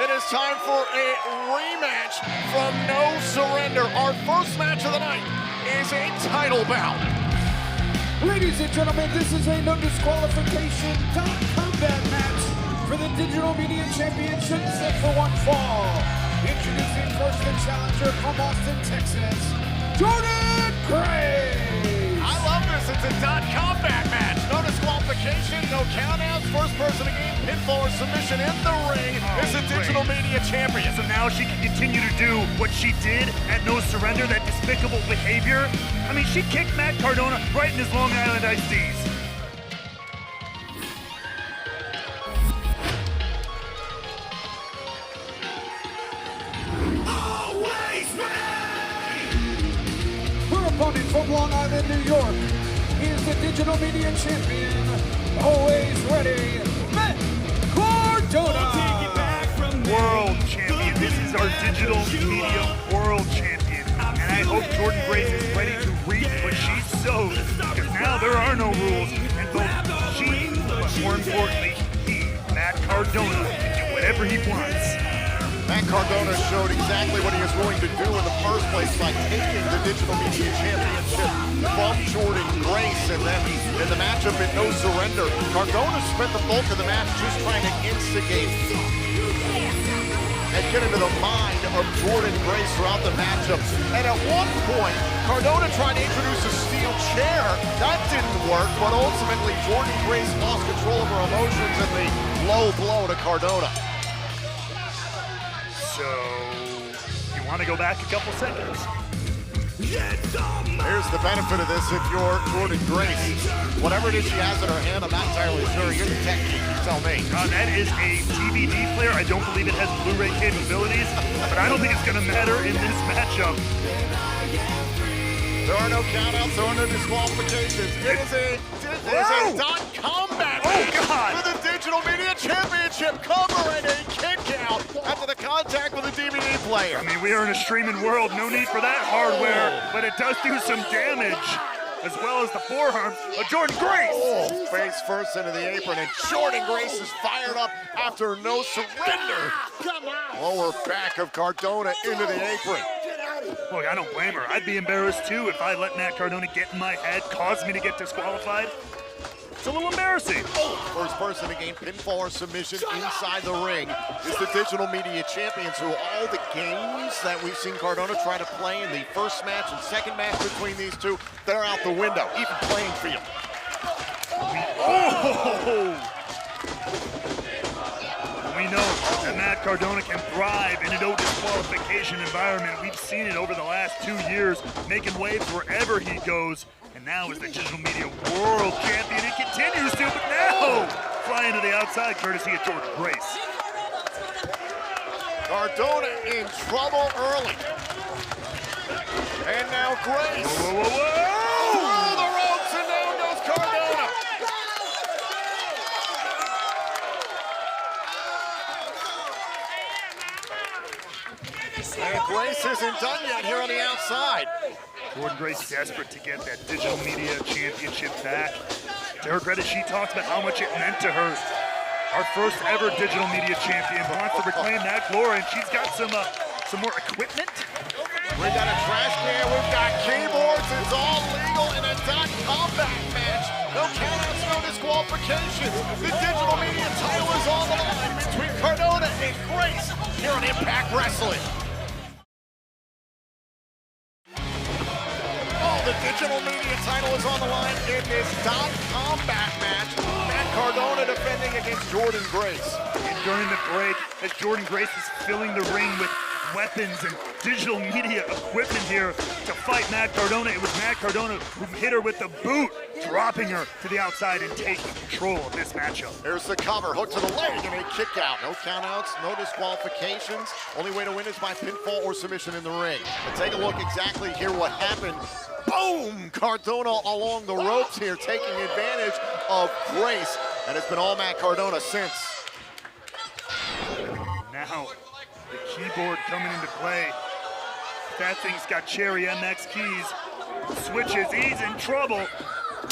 It is time for a rematch from No Surrender. Our first match of the night is a title bout. Ladies and gentlemen, this is a no disqualification combat match for the Digital Media Championship set for one fall. Introducing first the challenger from Austin, Texas, Jordynne Grace. I love this. It's a combat match. No disqualification, no countouts. First person to gain pinfall or submission in the ring is the Digital Media Champion. So now she can continue to do what she did at No Surrender, that despicable behavior. I mean, she kicked Matt Cardona right in his Long Island iced teas. Her opponent from Long Island, New York, is the Digital Media Champion, always ready, Matt Cardona. World Champion. This is our Digital Media World Champion. And I hope Jordynne Grace is ready to reap what she sowed. Because now there are no rules. And both she, but more importantly, he, Matt Cardona, can do whatever he wants. Matt Cardona showed exactly what he was willing to do in the first place by taking the Digital Media Championship from Jordynne Grace, and then in the matchup at No Surrender, Cardona spent the bulk of the match just trying to instigate and get into the mind of Jordynne Grace throughout the matchup. And at one point, Cardona tried to introduce a steel chair. That didn't work, but ultimately Jordynne Grace lost control of her emotions in the low blow to Cardona. So, you want to go back a couple seconds? Here's the benefit of this if you're Jordynne Grace. Whatever it is she has in her hand, I'm not entirely sure. You're the tech geek, you tell me. That is a DVD player. I don't believe it has Blu-ray capabilities, but I don't think it's going to matter in this matchup. There are no countouts, there are no disqualifications. It is a combat God. for the Digital Media Championship, covering a kick out after the contact with the DVD player. I mean, we are in a streaming world, no need for that hardware, but it does do some damage, as well as the forearm of Jordynne Grace. Oh, face first into the apron, and Jordynne Grace is fired up after No Surrender. Lower back of Cardona into the apron. Look, I don't blame her. I'd be embarrassed too if I let Matt Cardona get in my head, cause me to get disqualified. It's a little embarrassing. First person to gain pinfall or submission inside the ring is the Digital Media Champions, who all the games that we've seen Cardona try to play in the first match and second match between these two, they're out the window, even playing field. Oh! We know that Matt Cardona can thrive in a no disqualification environment. We've seen it over the last 2 years, making waves wherever he goes. And now is the Digital Media World Champion. He continues to, but now flying to the outside, courtesy of Jordynne Grace. Cardona in trouble early. And now Grace. Whoa, whoa, whoa! Through the ropes, and down goes Cardona. And Grace isn't done yet here on the outside. Jordynne Grace desperate to get that Digital Media Championship back. To her credit, she talks about how much it meant to her. Our first ever Digital Media Champion wants to reclaim that glory, and she's got some more equipment. We've got a trash can, we've got keyboards, it's all legal in a combat match. No countouts, no disqualifications. The Digital Media title is on the line between Cardona and Grace here on Impact Wrestling. The Digital Media title is on the line in this combat match. Matt Cardona defending against Jordynne Grace. And during the break, as Jordynne Grace is filling the ring with weapons and digital media equipment here to fight Matt Cardona, it was Matt Cardona who hit her with the boot, dropping her to the outside and taking control of this matchup. There's the cover, hook to the leg, and a kick out. No countouts, no disqualifications. Only way to win is by pinfall or submission in the ring. But take a look exactly here what happened. Boom! Cardona along the ropes here, taking advantage of Grace, and it's been all Matt Cardona since. Now, the keyboard coming into play. That thing's got Cherry MX keys. Switches, he's in trouble.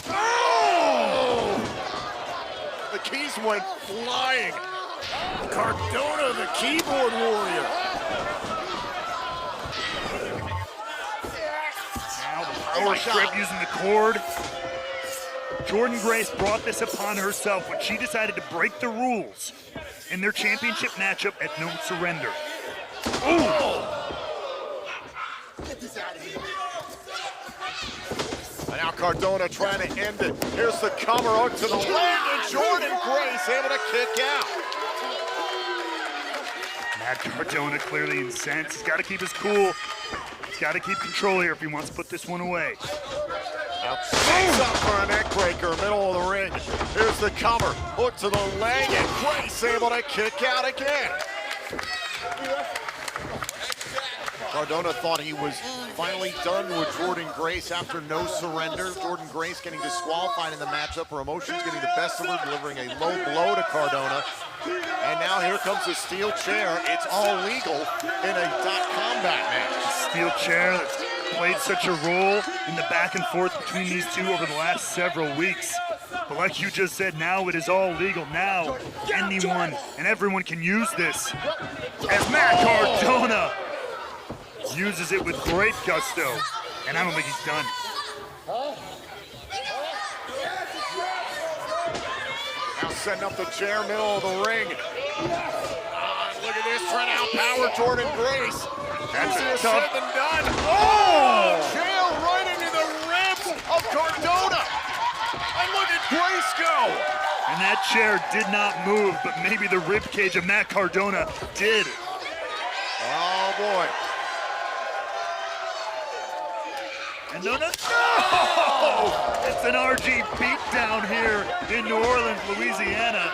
Oh! The keys went flying. Cardona, the keyboard warrior. Now the power strip using the cord. Jordynne Grace brought this upon herself when she decided to break the rules in their championship matchup at No Surrender. Oh! And now Cardona trying to end it. Here's the cover out to the leg, and Jordynne Grace able to kick out. Matt Cardona clearly incensed. He's got to keep his cool. He's got to keep control here if he wants to put this one away. Now sets up for a neck breaker, middle of the ring. Here's the cover, hook to the leg, and Grace able to kick out again. Cardona thought he was finally done with Jordynne Grace after No Surrender. Jordynne Grace getting disqualified in the matchup. Her emotions getting the best of her, delivering a low blow to Cardona. And now here comes the steel chair. It's all legal in a combat match. Steel chair that's played such a role in the back and forth between these two over the last several weeks. But like you just said, now it is all legal. Now anyone and everyone can use this. As Matt Cardona uses it with great gusto. And I don't think he's done. Now setting up the chair, middle of the ring. Look at this, trying to outpower Jordynne Grace. That's Easier a tough. said than done. Oh! Chair right into the ribs of Cardona. And look at Grace go. And that chair did not move, but maybe the rib cage of Matt Cardona did. Oh boy. And no! It's an RG beatdown here in New Orleans, Louisiana.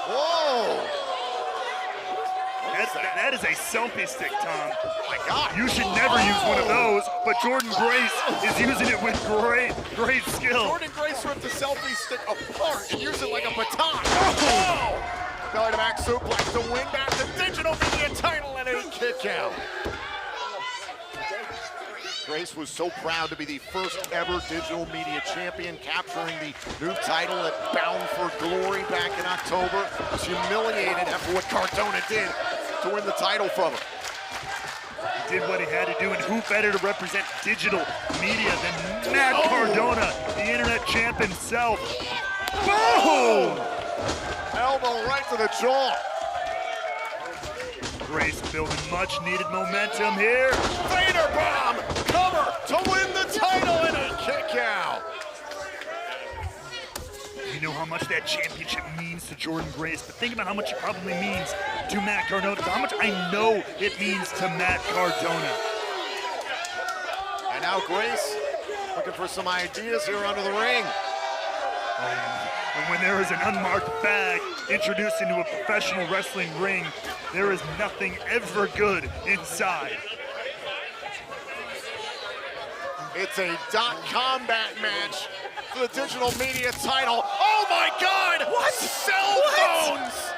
Whoa! That is a selfie stick, Tom. Oh my God! You should never use one of those, but Jordynne Grace is using it with great skill. Jordynne Grace ripped the selfie stick apart and used it like a baton. Oh! Belly to back suplex to win back the digital media title and a kick out. Grace was so proud to be the first ever digital media champion, capturing the new title at Bound for Glory back in October. Was humiliated after what Cardona did to win the title from her. He did what he had to do, and who better to represent digital media than Matt Cardona, the internet champ himself. Boom! Elbow right to the jaw. Grace building much needed momentum here. Vader bomb, cover to win the title and a kick out. You know how much that championship means to Jordynne Grace, but think about how much it probably means to Matt Cardona, how much I know it means to Matt Cardona. And now Grace looking for some ideas here under the ring. And when there is an unmarked bag introduced into a professional wrestling ring, there is nothing ever good inside. It's a combat match for the digital media title. Oh my God! What? Cell phones!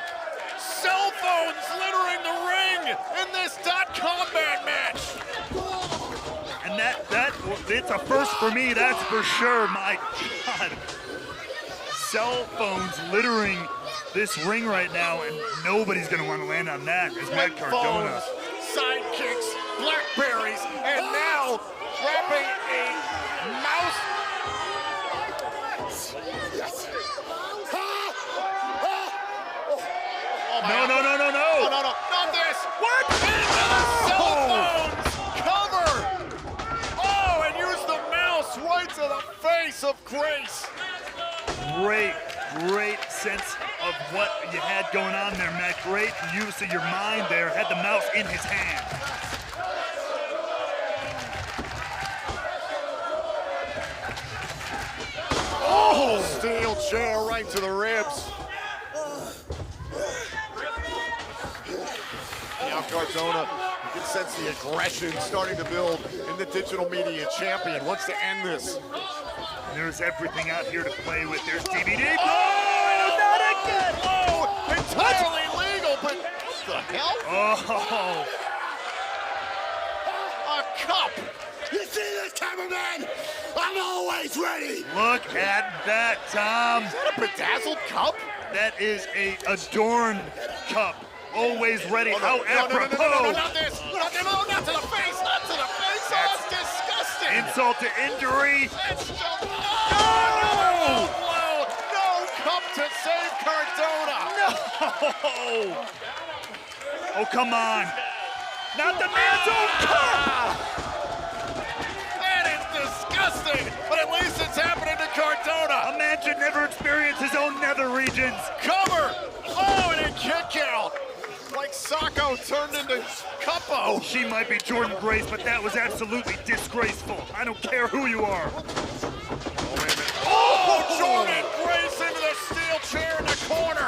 Cell phones littering the ring in this combat match. And it's a first for me, that's for sure. My God. Cell phones littering this ring right now, and nobody's going to want to land on that as Matt Cardona. Sidekicks, blackberries, and now wrapping a mouse. Oh my God. No. Oh, no, not this. What? Into the cell phones cover. Oh, and use the mouse right to the face of Grace. Great sense of what you had going on there, Matt. Great use of your mind there. Had the mouse in his hand. Oh, steel chair right to the ribs. Now Cardona, you can sense the aggression starting to build in the digital media champion. Wants to end this. There's everything out here to play with. There's DVD. Oh, not again! Oh, entirely legal, but what the hell? Oh, A cup! You see this, cameraman? I I'm always ready. Look at that, Tom. Is that a bedazzled cup? That is a adorned cup. Always ready. How apropos. No, not this. Not to the face. Not to the face. That's disgusting. Insult to injury. That's no cup to save Cardona. No. Oh, come on. Not the man's own cup. That is disgusting, but at least it's happening to Cardona. A man should never experience his own nether regions. Cover. Oh, and a kick out. Like Sacco turned into Cuppo. She might be Jordynne Grace, but that was absolutely disgraceful. I don't care who you are. Oh, Jordynne Grace into the steel chair in the corner.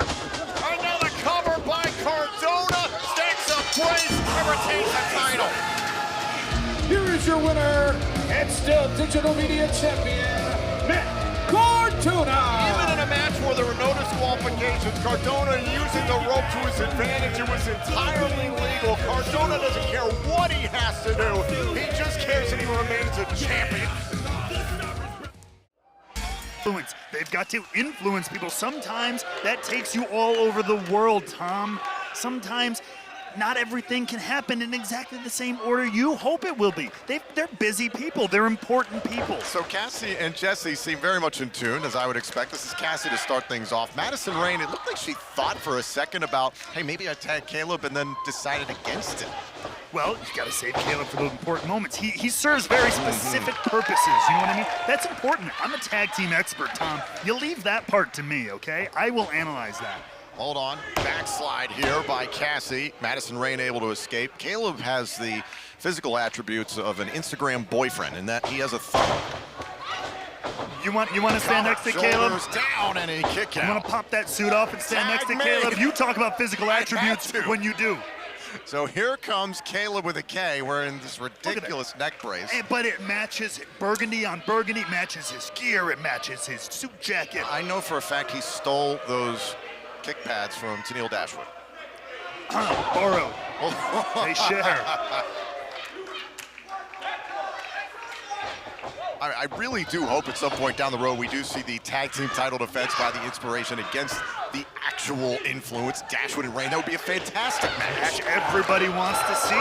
Another cover by Cardona. Stacks up Grace and retains the title. Here is your winner, and still digital media champion, Matt Cardona. Even in a match where there were no disqualifications, Cardona using the rope to his advantage. It was entirely legal. Cardona doesn't care what he has to do. He just cares that he remains a champion. They've got to influence people. Sometimes that takes you all over the world, Tom. Sometimes not everything can happen in exactly the same order you hope it will be. They're busy people. They're important people. So Cassie and Jesse seem very much in tune, as I would expect. This is Cassie to start things off. Madison Rayne, it looked like she thought for a second about, hey, maybe I tag Caleb, and then decided against it. Well, you got to save Caleb for those important moments. He serves very specific purposes, you know what I mean? That's important. I'm a tag team expert, Tom. You leave that part to me, okay? I will analyze that. Hold on, backslide here by Cassie. Madison Rayne able to escape. Caleb has the physical attributes of an Instagram boyfriend in that he has a thumb. You want to stand next to Caleb? Shoulders down and a kick out. You want to pop that suit off and stand next to Caleb? You talk about physical attributes when you do. So here comes Caleb with a K wearing this ridiculous neck brace. But it matches burgundy on burgundy, matches his gear, it matches his suit jacket. I know for a fact he stole those kick pads from Tenille Dashwood. Borrowed. They share. I really do hope at some point down the road we do see the tag team title defense by the Inspiration against the actual Influence, Dashwood and Rayne. That would be a fantastic match. Everybody wants to see.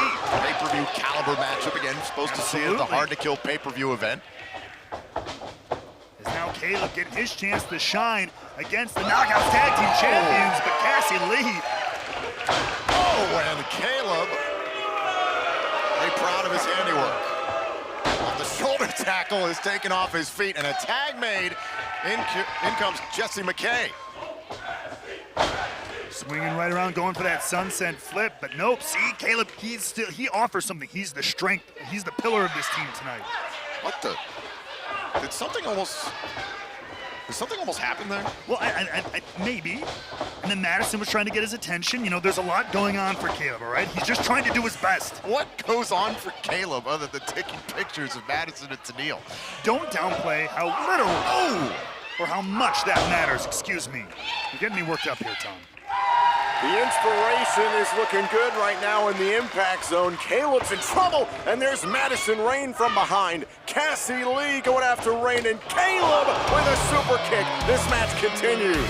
Pay-per-view caliber matchup again. Supposed to see it at the Hard to Kill pay-per-view event. Is now Caleb getting his chance to shine against the Knockouts Tag Team Champions, but Cassie Lee. Oh, and Caleb, very proud of his handiwork. The shoulder tackle is taken off his feet, and a tag made. In comes Jesse McKay. Swinging right around, going for that sunset flip, but nope. See, Caleb, he offers something. He's the strength. He's the pillar of this team tonight. What the? Did something almost happen there? Well, maybe. And then Madison was trying to get his attention. You know, there's a lot going on for Caleb, all right? He's just trying to do his best. What goes on for Caleb other than taking pictures of Madison and Tenille? Don't downplay how little or how much that matters. Excuse me. You're getting me worked up here, Tom. The Inspiration is looking good right now in the impact zone. Caleb's in trouble, and there's Madison Rayne from behind. Cassie Lee going after Rayne, and Caleb with a super kick. This match continues.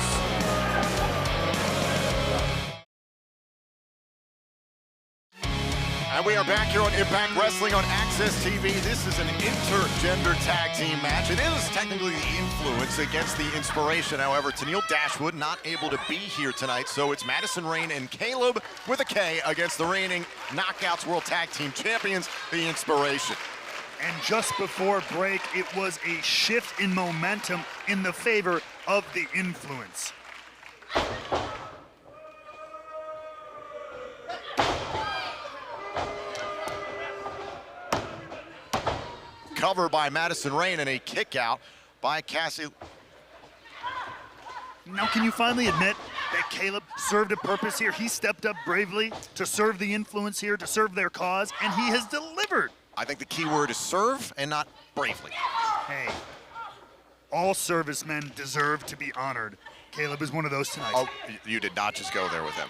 And we are back here on Impact Wrestling on Access TV. This is an intergender tag team match. It is technically the Influence against the Inspiration. However, Tenille Dashwood not able to be here tonight, so it's Madison Rayne and Caleb with a K against the reigning Knockouts World Tag Team Champions, the Inspiration. And just before break, it was a shift in momentum in the favor of the Influence. Cover by Madison Rayne and a kick out by Cassie. Now, can you finally admit that Caleb served a purpose here? He stepped up bravely to serve the Influence here, to serve their cause, and he has delivered. I think the key word is serve and not bravely. Hey, all servicemen deserve to be honored. Caleb is one of those tonight. Oh, you did not just go there with him.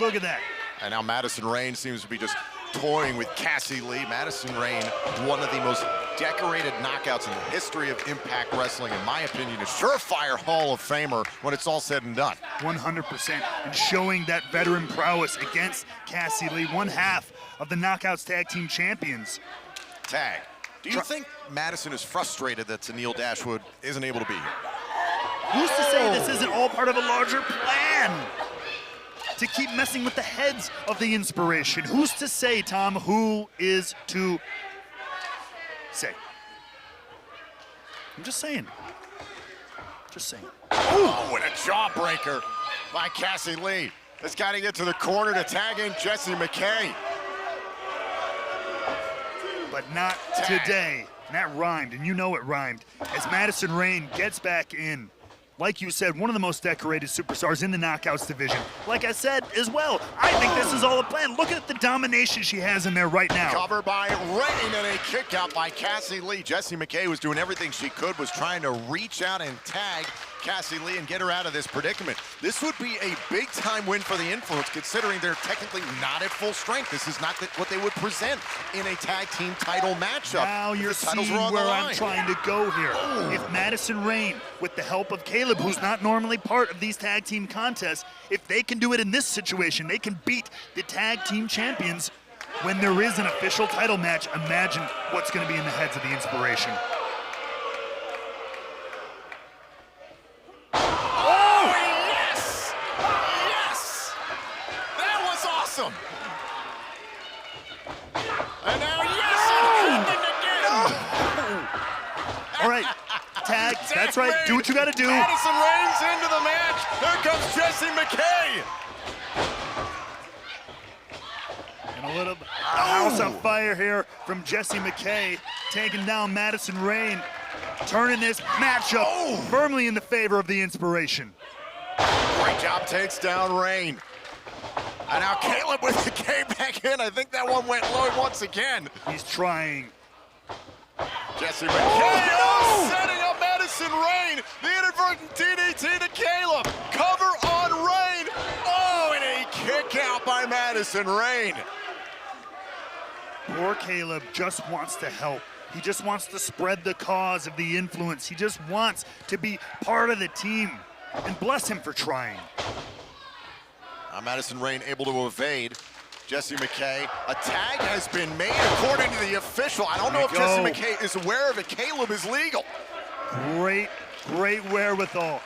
Look at that. And now Madison Rayne seems to be just toying with Cassie Lee. Madison Rayne, one of the most decorated knockouts in the history of Impact Wrestling, in my opinion, a surefire Hall of Famer when it's all said and done. 100%, and showing that veteran prowess against Cassie Lee, one half of the Knockouts Tag Team Champions. Tag. Do you think Madison is frustrated that Tenille Dashwood isn't able to be here? Who's to say this isn't all part of a larger plan to keep messing with the heads of the Inspiration? Who's to say, Tom? Who is to say? I'm just saying. Just saying. Oh, and a jawbreaker by Cassie Lee. Has got to get to the corner to tag in Jessie McKay. But not today. And that rhymed, and you know it rhymed. As Madison Rayne gets back in, like you said, one of the most decorated superstars in the Knockouts division. Like I said as well, I think this is all a plan. Look at the domination she has in there right now. Cover by Rayne and a kick out by Cassie Lee. Jessie McKay was doing everything she could, was trying to reach out and tag Cassie Lee and get her out of this predicament. This would be a big-time win for the Influence, considering they're technically not at full strength. This is not what they would present in a tag team title matchup. Now you're seeing where I'm trying to go here. If Madison Rayne, with the help of Caleb, who's not normally part of these tag team contests, if they can do it in this situation, they can beat the tag team champions when there is an official title match. Imagine what's going to be in the heads of the Inspiration. And now, yes, it happened again. All right, tag, that's right, do what you gotta do. Madison Rayne's into the match. There comes Jessie McKay. And a little house on fire here from Jessie McKay, taking down Madison Rayne, turning this matchup firmly in the favor of the Inspiration. Great job, takes down Rayne. And now Caleb with the K back in. I think that one went low once again. He's trying. Jessie McKay setting up Madison Rayne. The inadvertent DDT to Caleb. Cover on Rayne. Oh, and a kick out by Madison Rayne. Poor Caleb just wants to help. He just wants to spread the cause of the Influence. He just wants to be part of the team. And bless him for trying. Madison Rayne able to evade Jessie McKay. A tag has been made according to the official. I don't know if Jessie McKay is aware of it. Caleb is legal. Great wherewithal.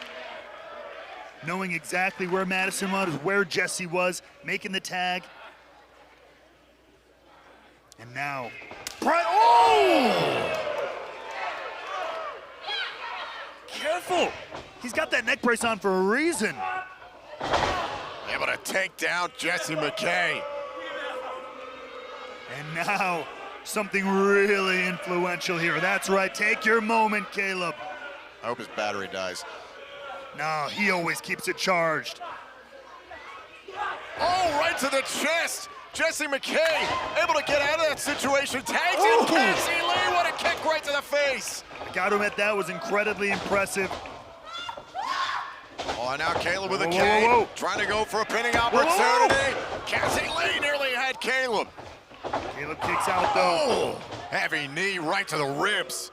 Knowing exactly where Madison was, where Jessie was, making the tag. And now, careful! He's got that neck brace on for a reason. Able to take down Jessie McKay. And now, something really influential here. That's right, take your moment, Caleb. I hope his battery dies. No, he always keeps it charged. Oh, right to the chest. Jessie McKay able to get out of that situation. Tags in Cassie Lee. What a kick right to the face. I got to admit, that was incredibly impressive. Oh, now Caleb with a K, trying to go for a pinning opportunity. Cassie Lee nearly had Caleb. Caleb kicks out though. Oh, heavy knee right to the ribs.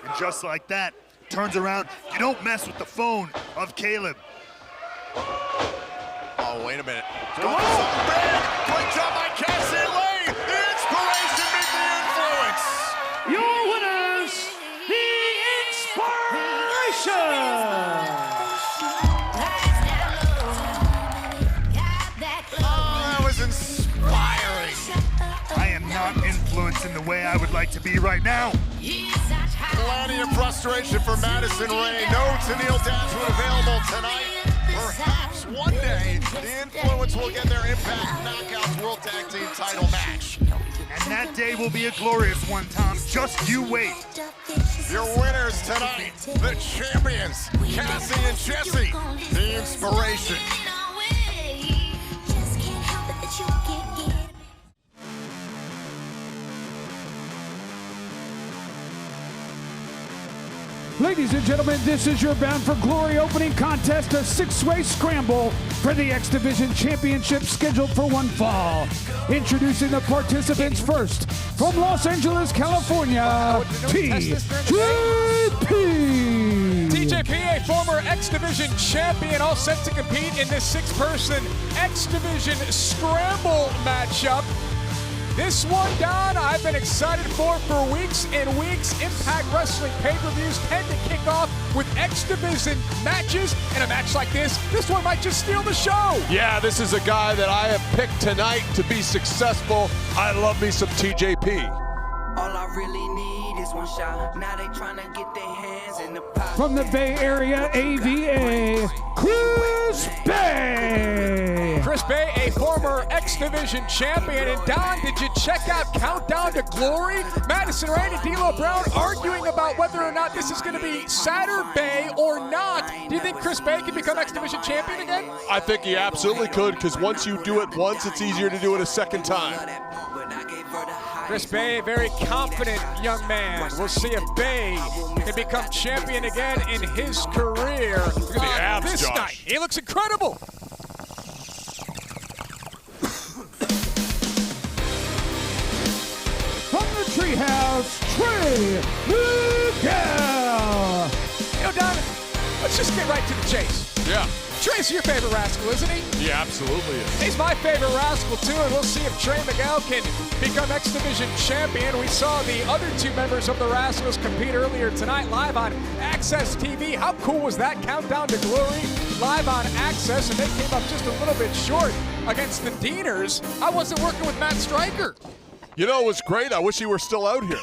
And just like that, turns around. You don't mess with the phone of Caleb. Oh, wait a minute. Going for something big. Great job by Cassie Lee. The Inspiration meet the Influence. Your winners, the Inspiration. Inspiring. I am not influenced in the way I would like to be right now. Plenty of frustration for Madison Rayne. No Tenille Dashwood available tonight. Perhaps one day the Influence will get their Impact Knockouts World Tag Team title match. And that day will be a glorious one, Tom. Just you wait. Your winners tonight, the champions, Cassie and Jessie, the Inspiration. Ladies and gentlemen, this is your Bound for Glory opening contest, a 6-way scramble for the X Division Championship scheduled for one fall. Introducing the participants first, from Los Angeles, California, TJP. TJP, a former X Division champion, all set to compete in this 6-person X Division scramble matchup. This one, Don, I've been excited for weeks and weeks. Impact Wrestling pay-per-views tend to kick off with X Division matches, and a match like this one might just steal the show. Yeah, this is a guy that I have picked tonight to be successful. I love me some TJP. All I really need is one shot. Now they trying to get their hands in the pot. From the Bay Area, AVA, Chris Bay. Chris Bay, a former X Division champion. And Don, did you check out Countdown to Glory? Madison Rain and D'Lo Brown arguing about whether or not this is going to be Saturday or not. Do you think Chris Bay can become X Division champion again? I think he absolutely could, because once you do it once, it's easier to do it a second time. Chris Bay, very confident young man. We'll see if Bay can become champion again in his career. Look at the abs, this Josh. night. He looks incredible. From the Treehouse, Trey Miguel. You know, Don, let's just get right to the chase. Yeah, Trey's your favorite rascal, isn't he? he absolutely is. He's my favorite rascal, too, and we'll see if Trey Miguel can become X Division champion. We saw the other 2 members of the Rascals compete earlier tonight live on Access TV. How cool was that? Countdown to Glory live on Access, and they came up just a little bit short against the Deaners. I wasn't working with Matt Stryker. You know, it was great. I wish he were still out here.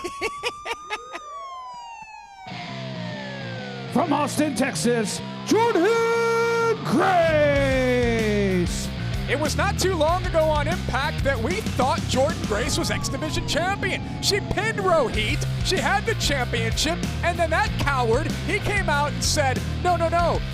From Austin, Texas, Jordynne Grace. It was not too long ago on Impact that we thought Jordynne Grace was X Division champion. She pinned Rohit, she had the championship, and then that coward, he came out and said, no,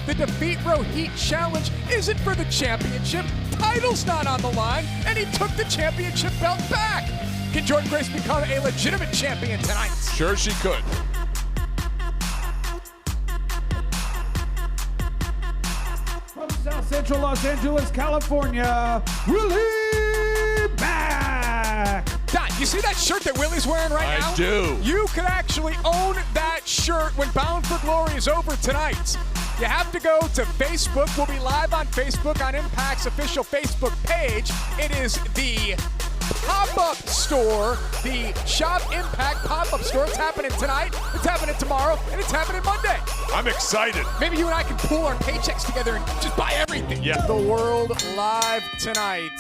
the Defeat Rohit challenge isn't for the championship, title's not on the line, and he took the championship belt back. Can Jordynne Grace become a legitimate champion tonight? Sure she could. From South Central Los Angeles, California, Willie Mack. Don, you see that shirt that Willie's wearing right now? I do. You could actually own that shirt when Bound for Glory is over tonight. You have to go to Facebook. We'll be live on Facebook on Impact's official Facebook page. It is the pop-up store, the Shop Impact pop-up store. It's happening tonight, it's happening tomorrow, and it's happening Monday. I'm excited. Maybe you and I can pool our paychecks together and just buy everything. Yeah. The world live tonight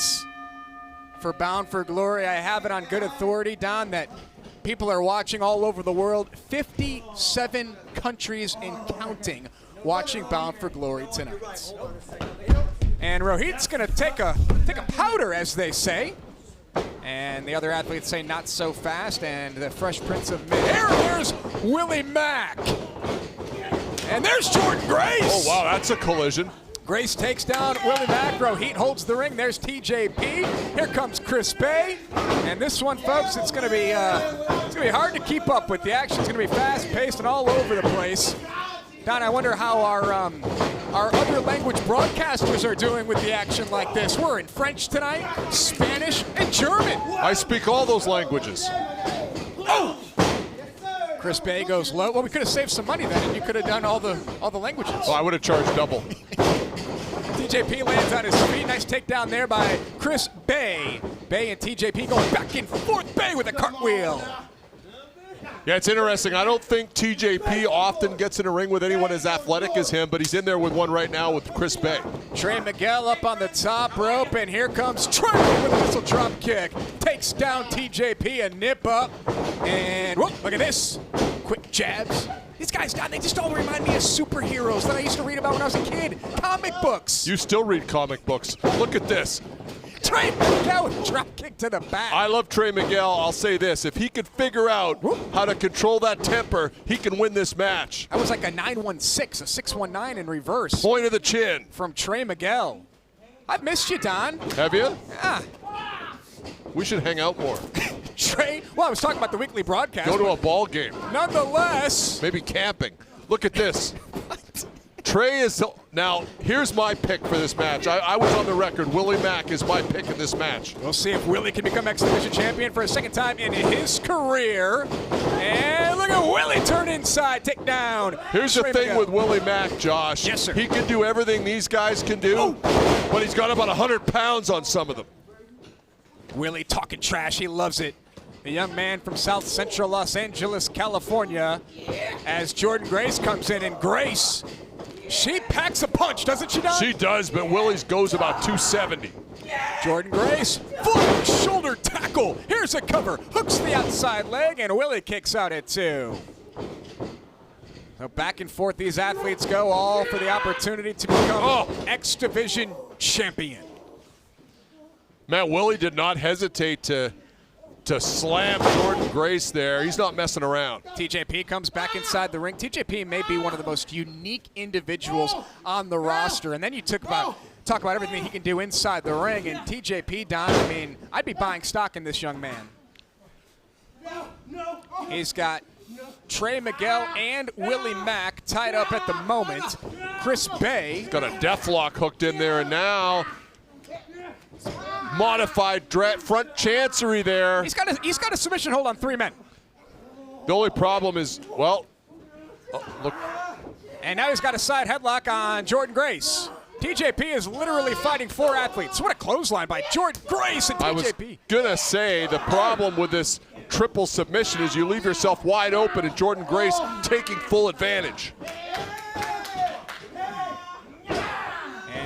for Bound for Glory. I have it on good authority, Don, that people are watching all over the world. 57 countries and counting watching Bound for Glory tonight. And Rohit's going to take a powder, as they say. And the other athletes say not so fast. And the Fresh Prince of Mid-Air, there's Willie Mack. And there's Jordynne Grace. Oh, wow, that's a collision. Grace takes down Willie Mack. Rohit holds the ring. There's TJP. Here comes Chris Bay. And this one, folks, it's gonna be hard to keep up with. The action's gonna be fast-paced and all over the place. Don, I wonder how our other language broadcasters are doing with the action like this. We're in French tonight, Spanish, and German. I speak all those languages. Oh! Chris Bay goes low. Well, we could have saved some money then, and you could have done all the languages. Oh, I would have charged double. TJP lands on his feet. Nice takedown there by Chris Bay. Bay and TJP going back and forth. Bay with a cartwheel. Yeah, it's interesting. I don't think TJP often gets in a ring with anyone as athletic as him, but he's in there with one right now with Chris Bay. Trey Miguel up on the top rope, and here comes Trey with a missile drop kick. Takes down TJP, a nip up. And whoop, look at this. Quick jabs. These guys, Don, they just all remind me of superheroes that I used to read about when I was a kid. Comic books. You still read comic books. Look at this. Trey Miguel with a drop kick to the back. I love Trey Miguel. I'll say this. If he could figure out how to control that temper, he can win this match. That was like a 916, a 619 in reverse. Point of the chin. From Trey Miguel. I've missed you, Don. Have you? Yeah. We should hang out more. Trey, well, I was talking about the weekly broadcast. Go to a ball game. Nonetheless. Maybe camping. Look at this. Trey is, now here's my pick for this match. I was on the record, Willie Mack is my pick in this match. We'll see if Willie can become X Division champion for a second time in his career. And look at Willie turn inside, take down. Here's the thing with Willie Mack, Josh. Yes, sir. He can do everything these guys can do, but he's got about 100 pounds on some of them. Willie talking trash, he loves it. The young man from South Central Los Angeles, California, as Jordynne Grace comes in, and Grace, she packs a punch, doesn't she, Don? She does, but Willie's goes about 270. Jordynne Grace, full shoulder tackle. Here's a cover, hooks the outside leg, and Willie kicks out at 2. So back and forth these athletes go, all for the opportunity to become X Division champion. Man, Willie did not hesitate to slam Jordynne Grace there. He's not messing around. TJP comes back inside the ring. TJP may be one of the most unique individuals on the roster. And then you talk about everything he can do inside the ring. And TJP, Don, I mean, I'd be buying stock in this young man. He's got Trey Miguel and Willie Mack tied up at the moment. Chris Bay. Got a death lock hooked in there, and now modified front chancery there. He's got a submission hold on 3 men. The only problem is, well, look. And now he's got a side headlock on Jordynne Grace. TJP is literally fighting 4 athletes. What a clothesline by Jordynne Grace and TJP. I was gonna say the problem with this triple submission is you leave yourself wide open, and Jordynne Grace taking full advantage.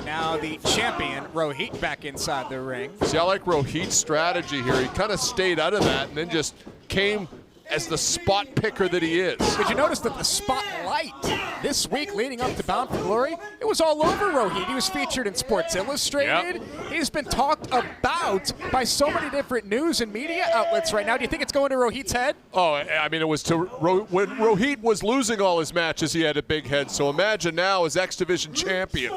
Now the champion, Rohit, back inside the ring. See, I like Rohit's strategy here. He kind of stayed out of that and then just came as the spot picker that he is. Did you notice that the spotlight this week leading up to Bound for Glory, it was all over Rohit. He was featured in Sports Illustrated. Yep. He's been talked about by so many different news and media outlets right now. Do you think it's going to Rohit's head? Oh, I mean, it was to when Rohit was losing all his matches, he had a big head. So imagine now as X Division champion.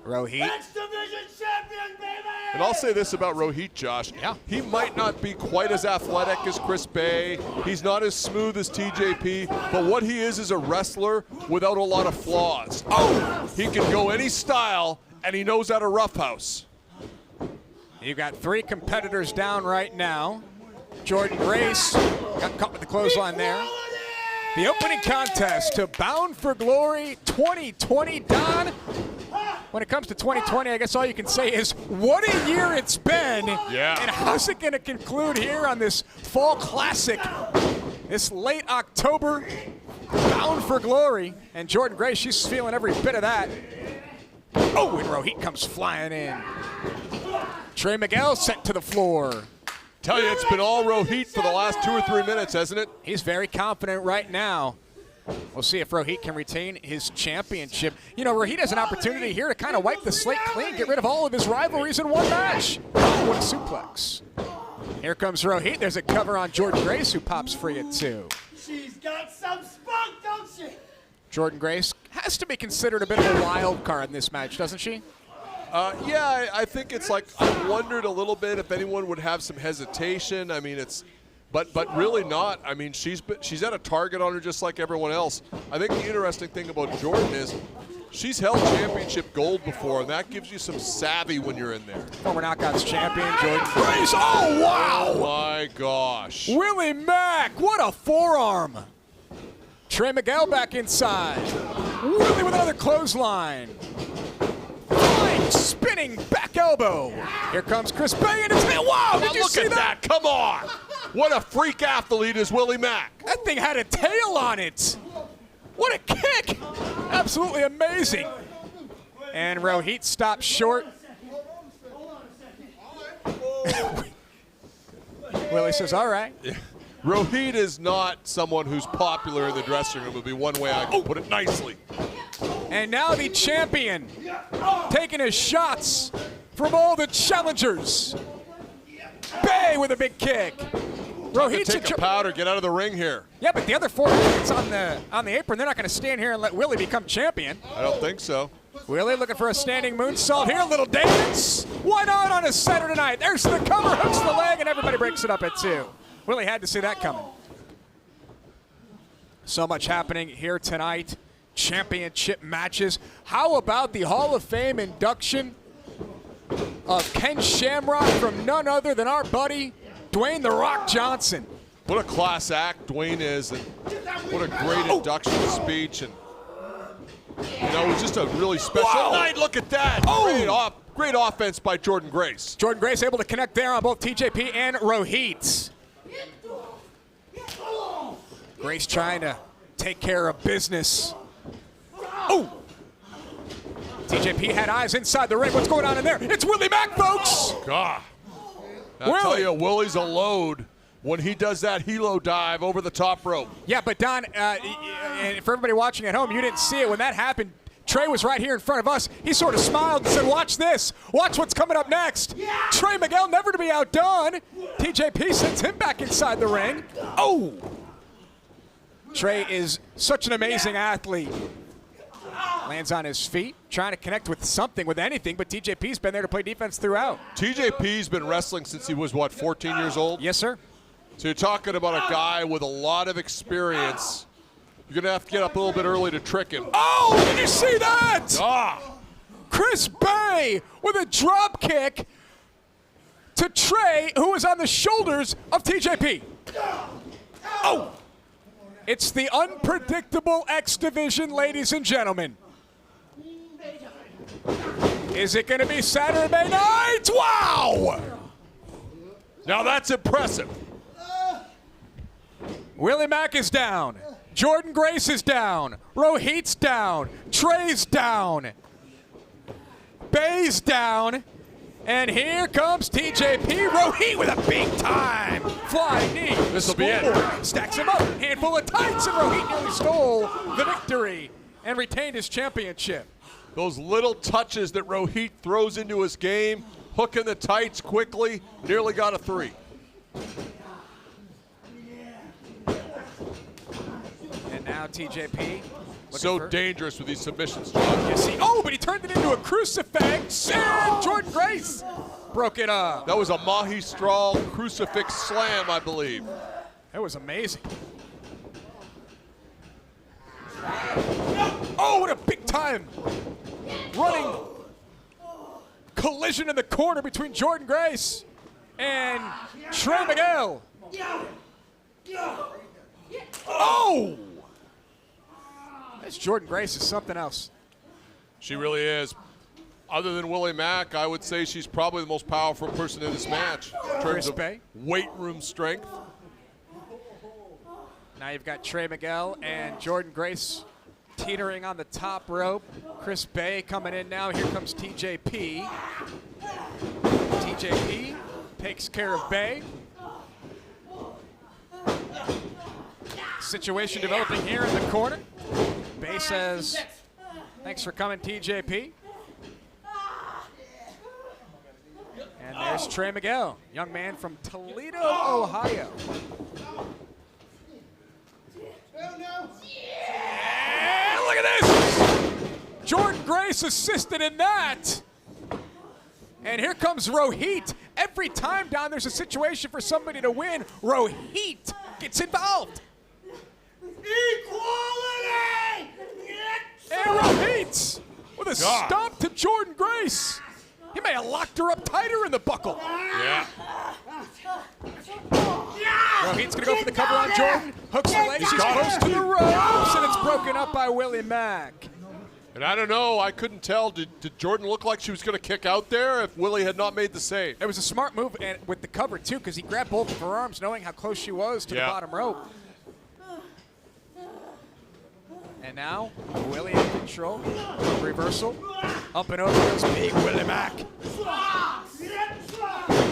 Rohit. X Division champion, baby! And I'll say this about Rohit, Josh. Yeah. He might not be quite as athletic as Chris Bay. He's not as smooth as TJP. But what he is a wrestler without a lot of flaws. He can go any style, and he knows how to roughhouse. You've got 3 competitors down right now. Jordynne Grace got caught with the clothesline there. The opening contest to Bound for Glory 2020, Don. When it comes to 2020, I guess all you can say is, what a year it's been. Yeah. And how's it going to conclude here on this fall classic, this late October Bound for Glory? And Jordynne Grace, she's feeling every bit of that. Oh, and Rohit comes flying in. Trey Miguel sent to the floor. Tell you, it's been all Rohit for the last 2 or 3 minutes, hasn't it? He's very confident right now. We'll see if Rohit can retain his championship. You know, Rohit has an opportunity here to kind of wipe the slate clean, get rid of all of his rivalries in one match. What a suplex. Here comes Rohit. There's a cover on Jordynne Grace, who pops free at 2. She's got some spunk, don't she? Jordynne Grace has to be considered a bit of a wild card in this match, doesn't she? Yeah, I think it's like, I wondered a little bit if anyone would have some hesitation. I mean, it's, but really not. I mean, she's had a target on her just like everyone else. I think the interesting thing about Jordynne is she's held championship gold before, and that gives you some savvy when you're in there. Former Knockouts champion, Jordynne Grace. Oh, wow! Oh, my gosh. Willie Mack, what a forearm. Trey Miguel back inside. Willie with another clothesline. Spinning back elbow. Here comes Chris Bay and his hand. Wow, did you see that? Come on. What a freak athlete is Willie Mack. That thing had a tail on it. What a kick. Absolutely amazing. And Rohit stops short. Willie says, all right. Rohit is not someone who's popular in the dressing room. Would be one way I could put it nicely. And now the champion taking his shots from all the challengers. Bay with a big kick. Rohit, take a powder, get out of the ring here. Yeah, but the other 4 athletes on the apron, they're not going to stand here and let Willie become champion. I don't think so. Willie looking for a standing moonsault here, a little dance. Why not on a Saturday night? There's the cover, hooks the leg, and everybody breaks it up at 2. Willie had to see that coming. So much happening here tonight Championship matches. How about the Hall of Fame induction of Ken Shamrock from none other than our buddy, Dwayne "The Rock" Johnson. What a class act Dwayne is, and what a great induction speech. And you know, it was just a really special night. Look at that. Great offense by Jordynne Grace. Jordynne Grace able to connect there on both TJP and Rohit. Grace trying to take care of business. Oh! TJP had eyes inside the ring. What's going on in there? It's Willie Mack, folks! God. I'll tell you, Willie's a load when he does that helo dive over the top rope. Yeah, but Don, and for everybody watching at home, you didn't see it. When that happened, Trey was right here in front of us. He sort of smiled and said, watch this. Watch what's coming up next. Yeah. Trey Miguel never to be outdone. TJP sends him back inside the ring. Oh! Trey is such an amazing athlete. Lands on his feet, trying to connect with something, with anything, but TJP's been there to play defense throughout. TJP's been wrestling since he was, what, 14 years old? Yes, sir. So you're talking about a guy with a lot of experience. You're going to have to get up a little bit early to trick him. Oh, did you see that? Chris Bay with a drop kick to Trey, who was on the shoulders of TJP. Oh! It's the unpredictable X Division, ladies and gentlemen. Is it going to be Saturday night? Wow! Now that's impressive. Willie Mack is down. Jordynne Grace is down. Rohit's down. Trey's down. Bay's down. And here comes TJP. Rohit with a big-time flying knee. This'll be it. Stacks him up. Handful of tights, and Rohit nearly stole the victory and retained his championship. Those little touches that Rohit throws into his game, hooking the tights quickly, nearly got a 3. And now TJP. So dangerous with these submissions, John. You see, oh, but he turned it into a crucifix, and Jordynne Grace broke it up. That was a magistral crucifix slam, I believe. That was amazing. Oh, what a big time running collision in the corner between Jordynne Grace and Trey Miguel. Oh! This Jordynne Grace is something else. She really is. Other than Willie Mack, I would say she's probably the most powerful person in this match in terms of weight room strength. Now you've got Trey Miguel and Jordynne Grace teetering on the top rope. Chris Bay coming in now. Here comes TJP. TJP takes care of Bay. Situation developing here in the corner. Bay says, thanks for coming, TJP. And there's Trey Miguel, young man from Toledo, Ohio. Yeah, look at this! Jordynne Grace assisted in that. And here comes Rohit. Every time down there's a situation for somebody to win, Rohit gets involved. Equality! And Rohit with a stomp to Jordynne Grace. He may have locked her up tighter in the buckle. Yeah. Rohit's going to go for the cover on Jordynne. Hooks the leg. She's close to the ropes, and it's broken up by Willie Mack. And I don't know, I couldn't tell. Did Jordynne look like she was going to kick out there if Willie had not made the save? It was a smart move and with the cover, too, because he grabbed both of her arms, knowing how close she was to the bottom rope. And now, Willie in control. Reversal. Up and over goes big Willie Mack.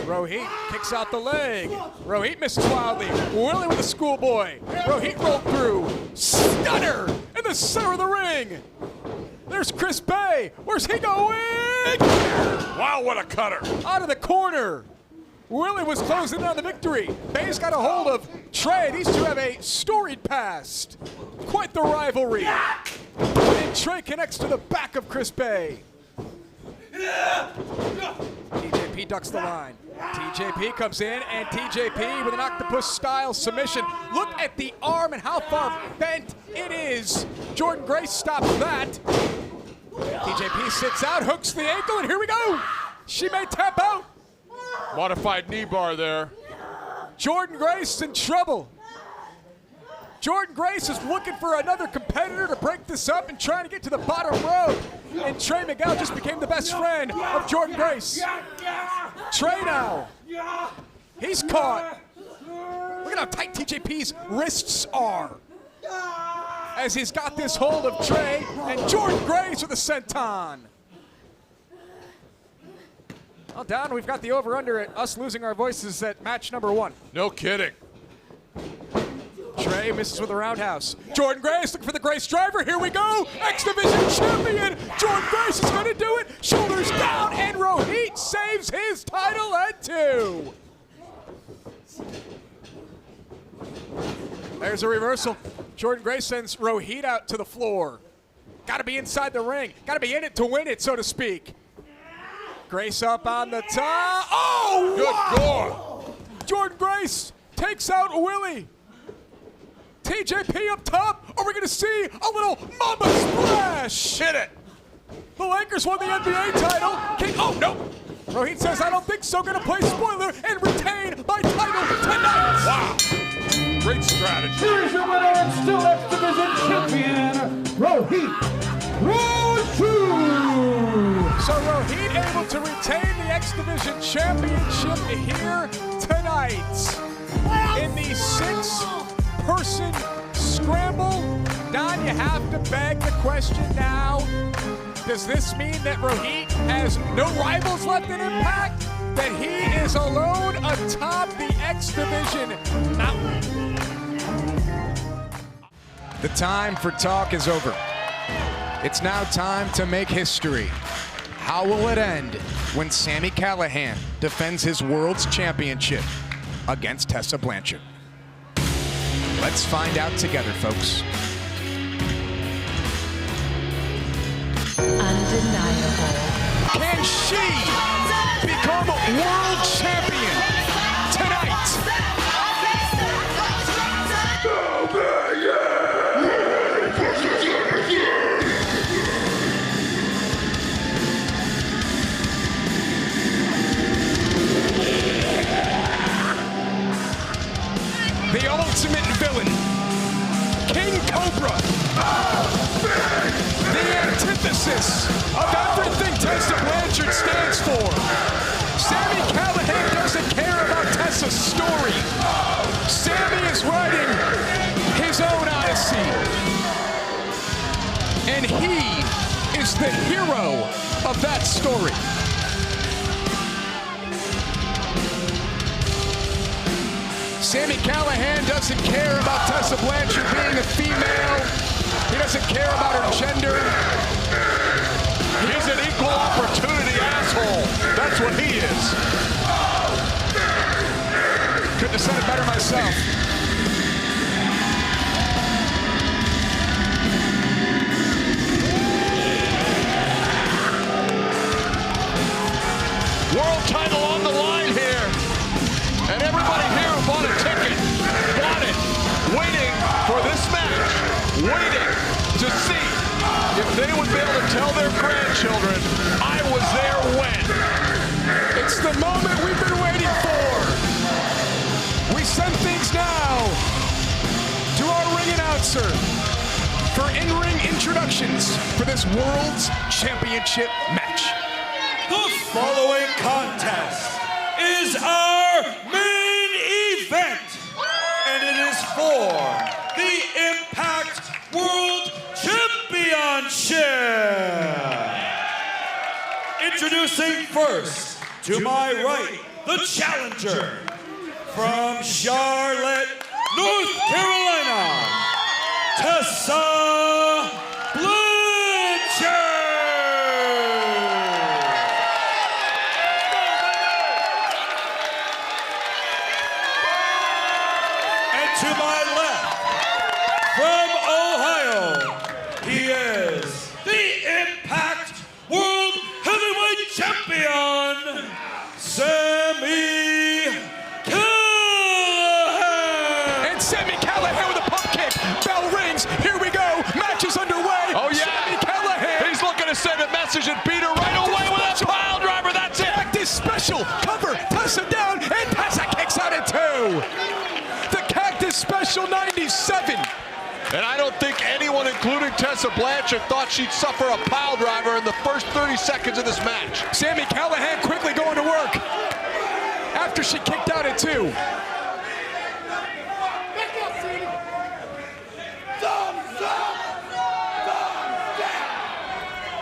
Rohit kicks out the leg. Rohit misses wildly. Willie with a schoolboy. Rohit rolled through. Stunner in the center of the ring. There's Chris Bay. Where's he going? Wow, what a cutter. Out of the corner. Willie was closing down the victory. Bay's got a hold of Trey. These two have a storied past. Quite the rivalry. And Trey connects to the back of Chris Bay. TJP TJP ducks the line. TJP comes in, and TJP with an octopus-style submission. Look at the arm and how far bent it is. Jordynne Grace stops that. TJP sits out, hooks the ankle, and here we go. She may tap out. Modified knee bar there. Jordynne Grace in trouble. Jordynne Grace is looking for another competitor to break this up and trying to get to the bottom row. And Trey Miguel just became the best friend of Jordynne Grace. Trey now. He's caught. Look at how tight TJP's wrists are. As he's got this hold of Trey, and Jordynne Grace with a senton. Well, Don, we've got the over-under at us losing our voices at match number 1. No kidding. Trey misses with a roundhouse. Jordynne Grace looking for the Grace driver. Here we go. X Division champion. Jordynne Grace is going to do it. Shoulders down, and Rohit saves his title at 2. There's a reversal. Jordynne Grace sends Rohit out to the floor. Got to be inside the ring. Got to be in it to win it, so to speak. Grace up on the top. Oh, Good God. Jordynne Grace takes out Willie. TJP up top. Are we going to see a little Mamba Splash? Hit it. The Lakers won the NBA title. Oh, no. Rohit says, I don't think so. Going to play spoiler and retain my title tonight. Wow. Great strategy. Here's your winner and still X Division champion, Rohit Raju. So Rohit able to retain the X Division championship here tonight. In the 6-person scramble. Don, you have to beg the question now. Does this mean that Rohit has no rivals left in Impact? That he is alone atop the X Division mountain? The time for talk is over. It's now time to make history. How will it end when Sami Callihan defends his World's Championship against Tessa Blanchard? Let's find out together, folks. Undeniable. Can she become World Champion tonight? The ultimate villain, King Cobra. The antithesis of everything Tessa Blanchard stands for. Sami Callihan doesn't care about Tessa's story. Sami is writing his own odyssey. And he is the hero of that story. Sami Callihan doesn't care about Tessa Blanchard being a female. He doesn't care about her gender. He's an equal opportunity asshole. That's what he is. Couldn't have said it better myself. World title on the line here. And everybody here who bought a ticket, bought it, waiting for this match, waiting to see if they would be able to tell their grandchildren, I was there when. It's the moment we've been waiting for. We send things now to our ring announcer for in-ring introductions for this World's Championship match. The following contest is our main event, and it is for the Impact World Championship. Introducing first, to my right, the challenger from Charlotte, North Carolina, Tessa Blanchard. To my left, from Ohio, he is the Impact World Heavyweight Champion, passes and beat her right away with a pile driver. That's it. Cactus special. Cover. Tessa down. And Tessa kicks out at 2. The Cactus special 97. And I don't think anyone, including Tessa Blanchard, thought she'd suffer a pile driver in the first 30 seconds of this match. Sami Callihan quickly going to work after she kicked out at 2.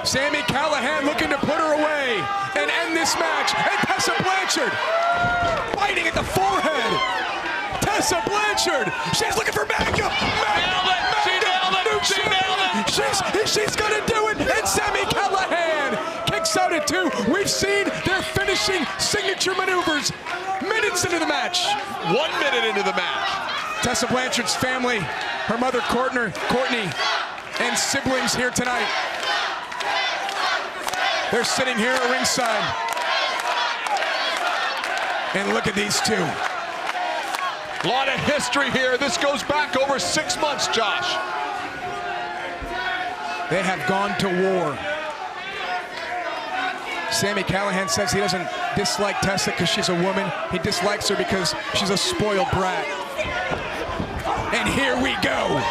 Sami Callihan looking to put her away and end this match. And Tessa Blanchard biting at the forehead. Tessa Blanchard, she's looking for Mack. She nailed it. She's gonna do it. And Sami Callihan kicks out at 2. We've seen their finishing signature maneuvers minutes into the match. 1 minute into the match. Tessa Blanchard's family, her mother Courtney, and siblings here tonight. They're sitting here at ringside. And look at these two. A lot of history here. This goes back over 6 months, Josh. They have gone to war. Sami Callihan says he doesn't dislike Tessa because she's a woman. He dislikes her because she's a spoiled brat. And here we go.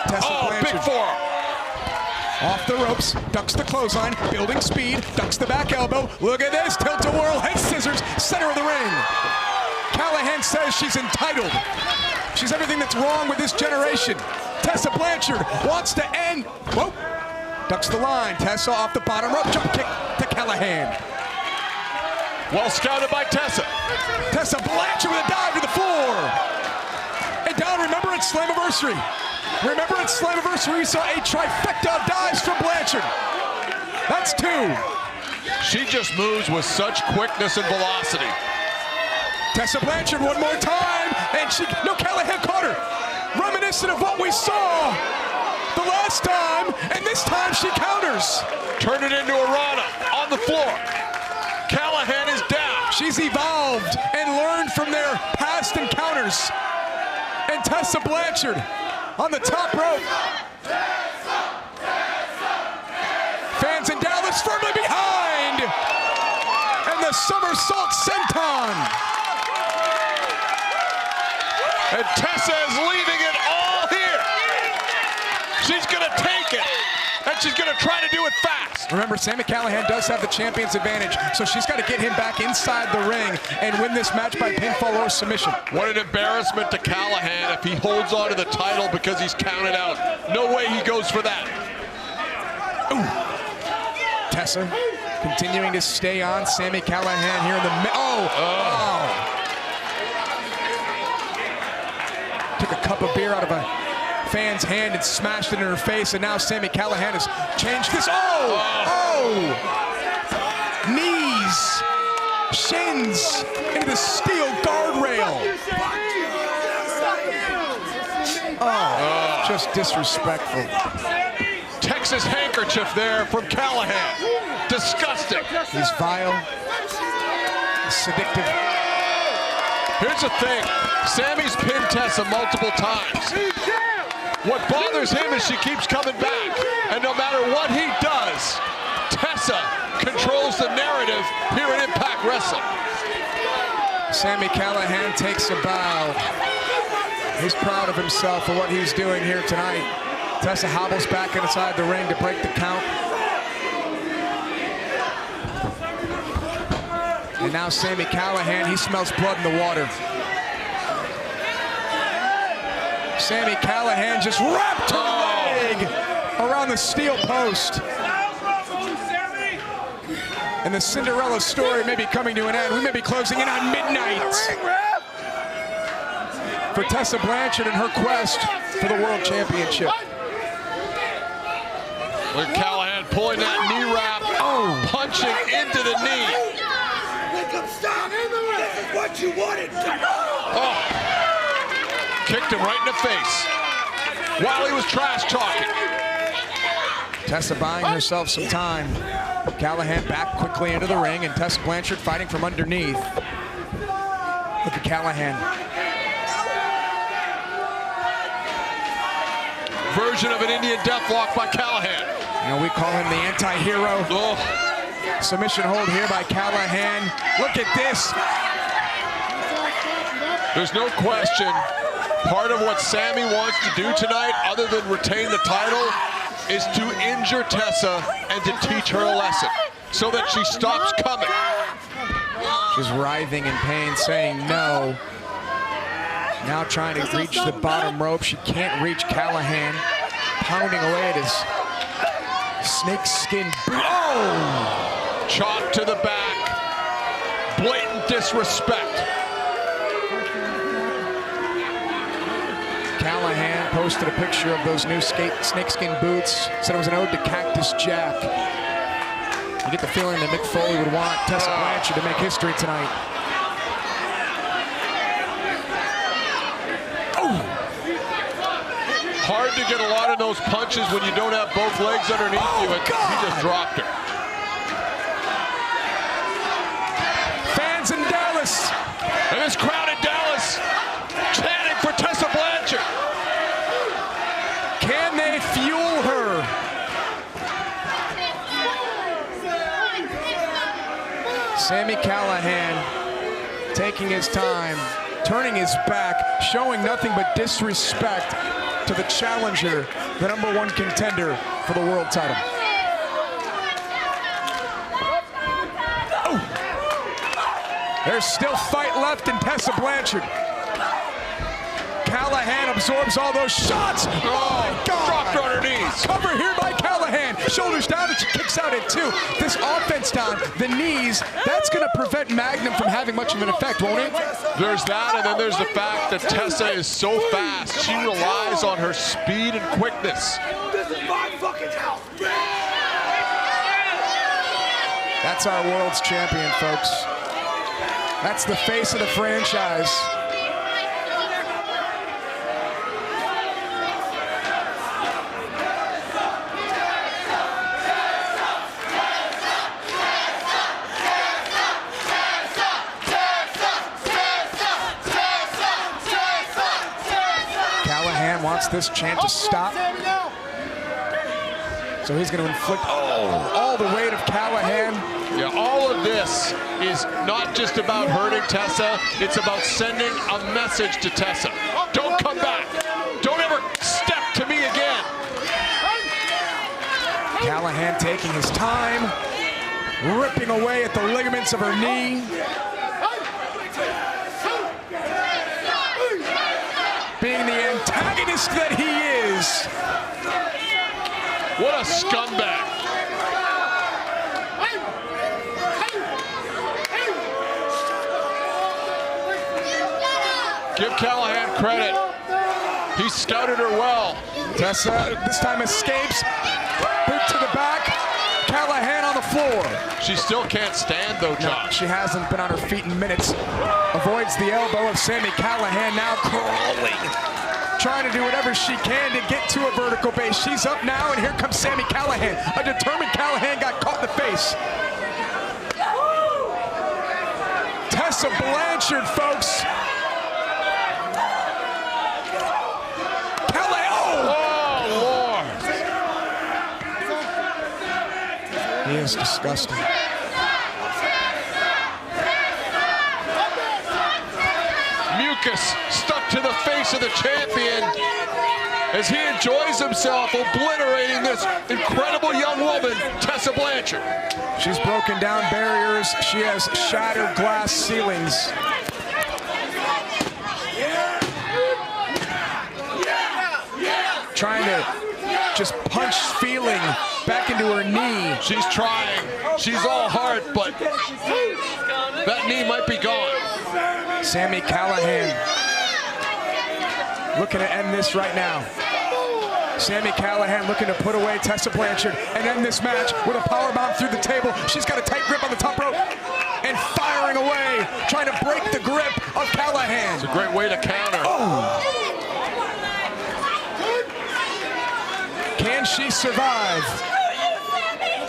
Tessa Blanchard. Big forearm. Off the ropes, ducks the clothesline, building speed, ducks the back elbow. Look at this, tilt-a-whirl, head scissors, center of the ring. Callihan says she's entitled. She's everything that's wrong with this generation. Tessa Blanchard wants to end. Whoa, ducks the line. Tessa off the bottom rope, jump kick to Callihan. Well scouted by Tessa. Tessa Blanchard with a dive to the floor. And Don, remember at Slammiversary. Remember at Slammiversary we saw a trifecta of dives from Blanchard. That's 2. She just moves with such quickness and velocity. Tessa Blanchard one more time, and Callihan caught her. Reminiscent of what we saw the last time, and this time she counters. Turn it into a Rana on the floor. Callihan is down. She's evolved and learned from their past encounters. And Tessa Blanchard on the top rope. Fans in Dallas firmly behind. And the somersault senton. And Tessa is leaving it all here. She's gonna take it. And she's gonna try to do it fast. Remember, Sami Callihan does have the champion's advantage, so she's got to get him back inside the ring and win this match by pinfall or submission. What an embarrassment to Callihan if he holds on to the title because he's counted out. No way he goes for that. Ooh. Tessa continuing to stay on. Sami Callihan here in the Took a cup of beer out of a fan's hand and smashed it in her face, and now Sami Callihan has changed this. Knees, shins into the steel guardrail. Just disrespectful. Texas handkerchief there from Callihan. Disgusting. He's vile, seductive. Here's the thing, Sami's pinned Tessa multiple times. What bothers him is she keeps coming back, and no matter what he does, Tessa controls the narrative here in Impact Wrestling. Sami Callihan takes a bow. He's proud of himself for what he's doing here tonight. Tessa hobbles back inside the ring to break the count. And now Sami Callihan, he smells blood in the water. Sami Callihan just wrapped her leg around the steel post. And the Cinderella story may be coming to an end. We may be closing in on midnight for Tessa Blanchard and her quest for the World Championship. Look at Callihan pulling that knee wrap, punching into the knee. This is what you wanted. Kicked him right in the face while he was trash talking. Tessa buying herself some time. Callihan back quickly into the ring, and Tessa Blanchard fighting from underneath. Look at Callihan. Version of an Indian deathlock by Callihan. You know, we call him the anti-hero. Oh. Submission hold here by Callihan. Look at this. There's no question, part of what Sami wants to do tonight, other than retain the title, is to injure Tessa and to teach her a lesson so that she stops coming. She's writhing in pain, saying no. Now trying to reach the bottom rope. She can't reach Callihan. Pounding away at his snakeskin boot. Oh! Chop to the back. Blatant disrespect. Callihan posted a picture of those new snakeskin boots. Said it was an ode to Cactus Jack. You get the feeling that Mick Foley would want Tessa Blanchard to make history tonight. Oh! Hard to get a lot of those punches when you don't have both legs underneath you, and he just dropped her. Fans in Dallas. And this crowd in Dallas chanting for Tessa Blanchard. Can they fuel her? Sami Callihan taking his time, turning his back, showing nothing but disrespect to the challenger, the #1 contender for the world title. Oh. There's still fight left in Tessa Blanchard. Callihan absorbs all those shots. Oh, my God. Dropped her on her knees. Cover here by Callihan. Shoulders down, and she kicks out at 2. This offense down, the knees, that's going to prevent Magnum from having much of an effect, won't it? There's that, and then there's the fact that Tessa is so fast. She relies on her speed and quickness. This is my fucking house. That's our world's champion, folks. That's the face of the franchise. Wants this chant to stop. So he's going to inflict all the weight of Callihan. Yeah, all of this is not just about hurting Tessa, it's about sending a message to Tessa. Don't come back. Don't ever step to me again. Callihan taking his time, ripping away at the ligaments of her knee. Being the antagonist that he is. What a scumbag. Give Callihan credit. He scouted her well. Tessa this time escapes. Boot to the back. Callihan on the floor. She still can't stand though, Josh. No, she hasn't been on her feet in minutes. Avoids the elbow of Sami Callihan, now crawling. Trying to do whatever she can to get to a vertical base. She's up now, and here comes Sami Callihan. A determined Callihan got caught in the face. Tessa Blanchard, folks. He is disgusting. Mucus stuck to the face of the champion as he enjoys himself obliterating this incredible young woman, Tessa Blanchard. She's broken down barriers. She has shattered glass ceilings. Trying to just punch feeling back into her knee. She's trying. She's all heart, but that knee might be gone. Sami Callihan looking to end this right now. Sami Callihan looking to put away Tessa Blanchard and end this match with a powerbomb through the table. She's got a tight grip on the top rope and firing away, trying to break the grip of Callihan. It's a great way to counter. Oh. Can she survive?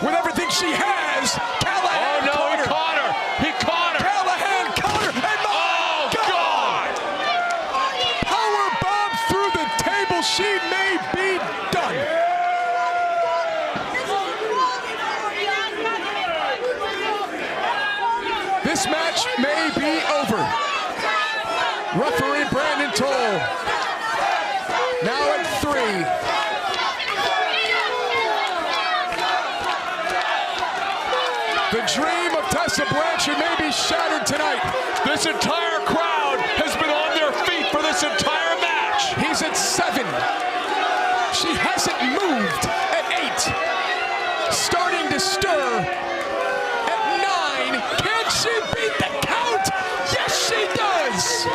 With everything she has, Callihan he caught her. He caught her. Callihan caught her. And my God! Power bomb through the table. She may be done. This match may be over. Referee Brandon Toll. Now at 3. The dream of Tessa Blanchard may be shattered tonight. This entire crowd has been on their feet for this entire match. He's at 7. She hasn't moved at 8. Starting to stir at 9. Can she beat the count? Yes, she does.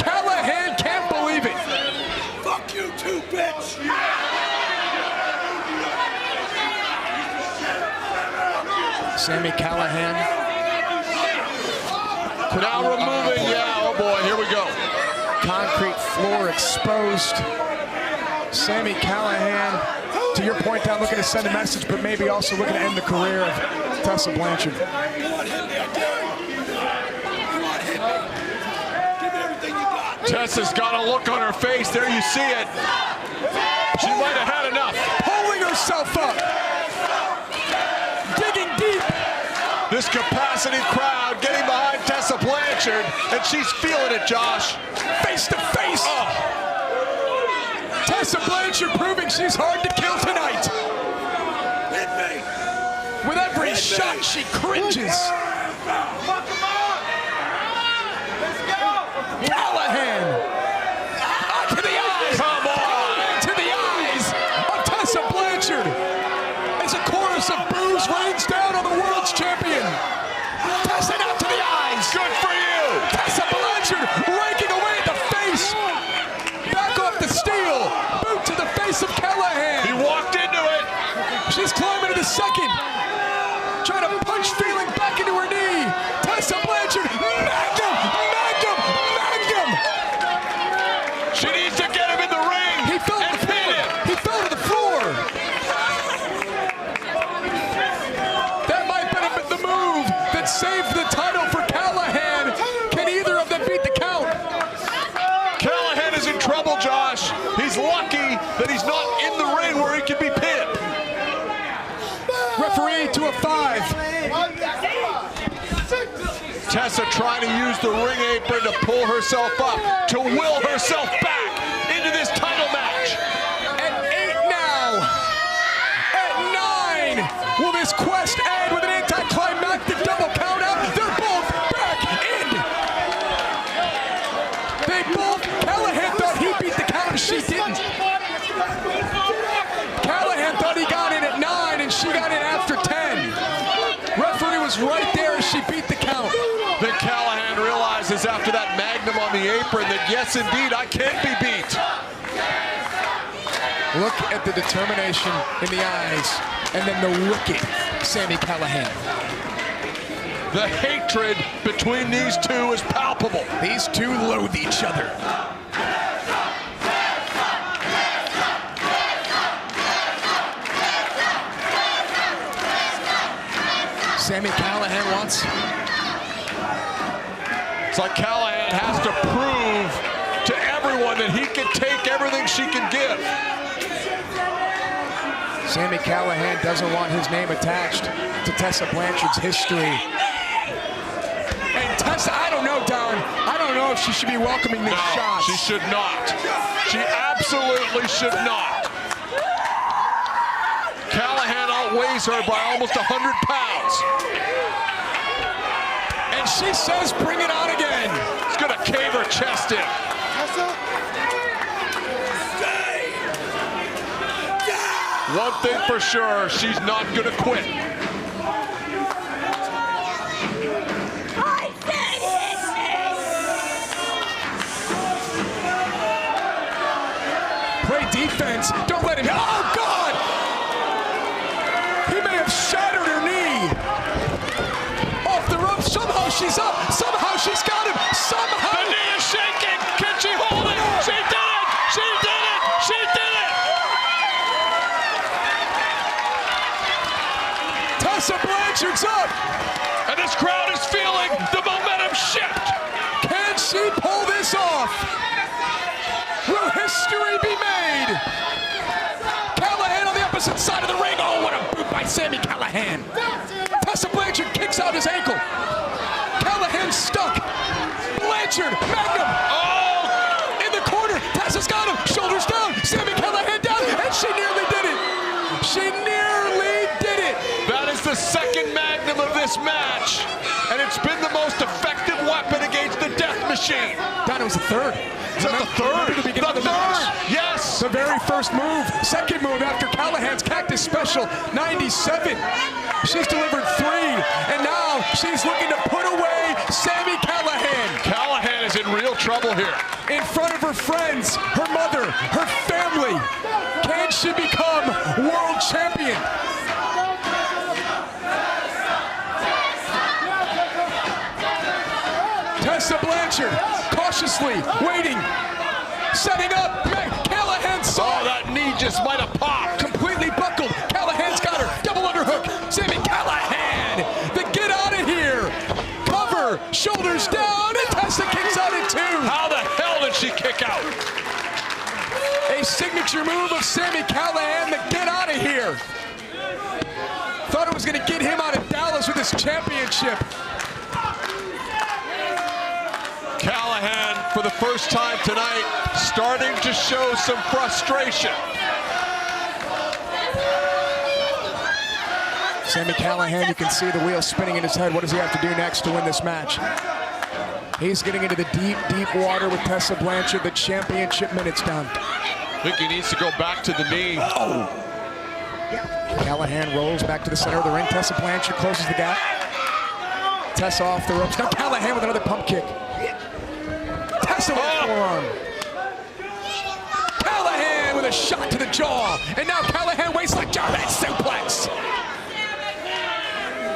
Callihan can't believe it. Fuck you too, bitch! Sami Callihan. Now removing, oh boy, here we go. Concrete floor exposed. Sami Callihan, to your point, down looking to send a message, but maybe also looking to end the career of Tessa Blanchard. You want to hit me, I dare you. You want to hit me? Give me everything you got. Tessa's got a look on her face. There you see it. She might have had enough. Pulling herself up. Digging deep. This capacity crowd getting behind Tessa Blanchard, and she's feeling it, Josh. Face to face. Tessa Blanchard proving she's hard to kill tonight. Hit me. With every shot, she cringes. Fuck him on. Let's go. Callihan. To the eyes. Come on. To the eyes of Tessa Blanchard. As a chorus of boos rains down on the world's champion. Tessa out to the eyes. Good for you. Tessa Blanchard raking away at the face. Back off the steel. Boot to the face of Callihan. He walked into it. She's climbing to the second. Trying to punch feeling back into her knee. Tessa Blanchard. Magnum. Magnum. Magnum. She needs to get him in the ring. He fell to the floor. He fell to the floor. That might have been the move that saved the title for Callihan. Can either of them beat the count? Callihan is in trouble, Josh. He's lucky that he's not in the ring where he can be pinned. Referee to a 5. Tessa trying to use the ring apron to pull herself up, to will herself back into this title match. At 8 now. At 9. Will this quest end with an anticlimactic double count out? They're both back in. They both, Callihan thought he beat the count, she didn't. Callihan thought he got in at 9 and she got in after 10. Referee was right there as she beat the count. Then Callihan realizes after that magnum on the apron that yes, indeed, I can be beat. Look at the determination in the eyes, and then the wicked Sami Callihan. The hatred between these two is palpable. These two loathe each other. Sami Callihan wants. It's like Callihan has to prove to everyone that he can take everything she can give. Sami Callihan doesn't want his name attached to Tessa Blanchard's history. And Tessa, I don't know, Don. I don't know if she should be welcoming these shots. She should not. She absolutely should not. Callihan outweighs her by almost 100 pounds. And she says, bring it on again. It's gonna cave her chest in. One thing for sure, she's not gonna quit. Play defense. Don't let him. Oh, God! He may have shattered her knee. Off the rope. Somehow she's up. Somehow she's got him. Somehow. The knee is shaking. Can she hold it? She did it. She did it. She did it. Tessa Blanchard's up. And this crowd is feeling the momentum shift. Can she pull this off? Will history be made? Callihan Callihan. Tessa Blanchard kicks out his ankle. Callihan's stuck. Blanchard, Magnum. Oh! In the corner. Tessa's got him. Shoulders down. Sami Callihan down. And she nearly did it. She nearly did it. That is the second Magnum of this match. And it's been the most effective weapon against the Death Machine. Don, it was the third. Is that the third? The third! Yes! The very first move. Second move after Callahan's Cactus Special, 97. She's delivered 3, and now she's looking to put away Sami Callihan. Callihan is in real trouble here. In front of her friends, her mother, her family. Can she become world champion? Tessa Blanchard, cautiously waiting, setting up. Callihan saw. Oh, that knee just might have popped. Completely buckled. Callahan's got her. Double underhook. Sami Callihan. The get out of here. Cover. Shoulders down. And Tessa kicks out at 2. How the hell did she kick out? A signature move of Sami Callihan. The get out of here. Thought it was going to get him out of Dallas with his championship. Callihan, for the first time tonight, starting to show some frustration. Sami Callihan, you can see the wheel spinning in his head. What does he have to do next to win this match? He's getting into the deep, deep water with Tessa Blanchard. The championship minutes down. I think he needs to go back to the knee. Oh! Callihan rolls back to the center of the ring. Tessa Blanchard closes the gap. Tessa off the ropes. Now Callihan with another pump kick. Tessa with a forearm. Callihan with a shot to the jaw. And now Callihan waistline Jarhead suplex.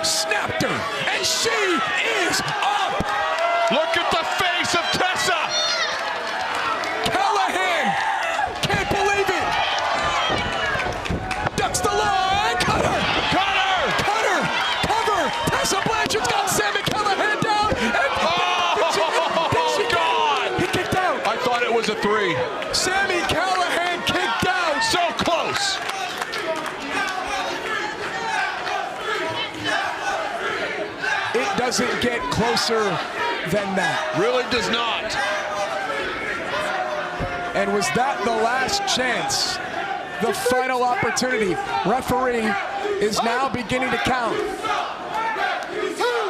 Snapped her. And she is up. Look at the face of Tessa. Callihan can't believe it. Ducks the line. Cutter. Cutter. Cutter. Cover. Tessa Blanchard's got Sami Callihan down. And I thought it was a 3. Sami Callihan kicked out. So close. It doesn't get closer than that. Really does not. And was that the last chance? The final opportunity. Referee is now beginning to count.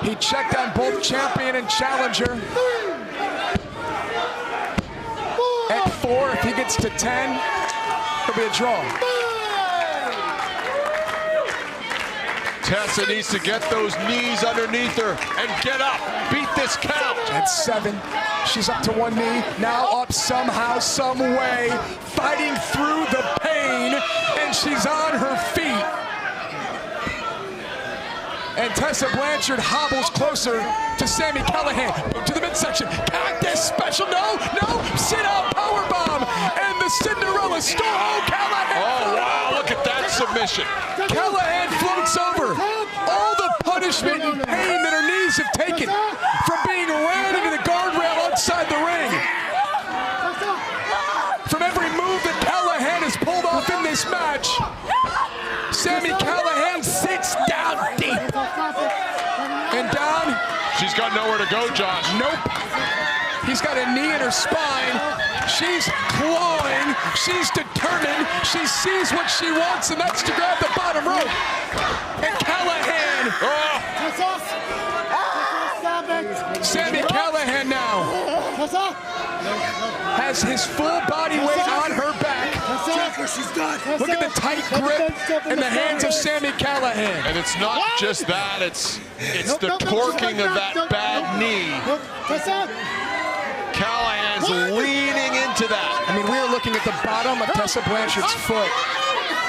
He checked on both champion and challenger. At 4, if he gets to 10, it'll be a draw. Tessa needs to get those knees underneath her and get up. Beat this count. At 7, she's up to 1 knee. Now up somehow, some way, fighting through the pain, and she's on her feet. And Tessa Blanchard hobbles closer to Sami Callihan. To the midsection. Cactus Special. No. Sit-out powerbomb. And the Cinderella Store. Oh, Callihan. Oh, wow. Look at that submission. Callihan floats over. All the punishment and pain that her knees have taken from being ran into the guardrail outside the ring. From every move that Callihan has pulled off in this match, Sami Callihan sits down deep. And down. She's got nowhere to go, Josh. Nope. He's got a knee in her spine. She's clawing. She's determined. She sees what she wants, and that's to grab the bottom rope. And Callihan. Oh. Sami Callihan now has his full body weight on her back. Look at the tight grip in the hands of Sami Callihan. And it's not just that, it's the torquing of that bad knee. Callahan's leaning into that. I mean, we are looking at the bottom of Tessa Blanchard's foot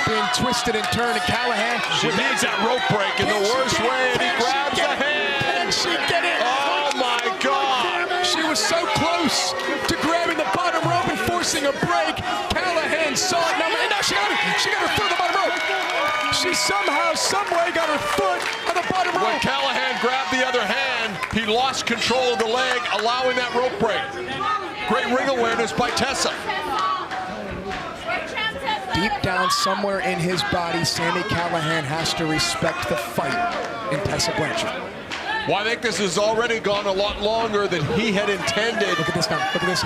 being twisted and turned, and Callihan. She needs that rope break in the worst way, and he grabs the hand. And she did it. Oh my God. She was so close to grabbing the bottom rope and forcing a break. Callihan saw it, and now she got it. She got her foot on the bottom rope. She somehow, someway got her foot on the bottom rope. When Callihan grabbed the other hand, he lost control of the leg, allowing that rope break. Great ring awareness by Tessa. deep down somewhere in his body, Sami Callihan has to respect the fight in Tessa Blanchard. Well, I think this has already gone a lot longer than he had intended. Look at this now. Look at this.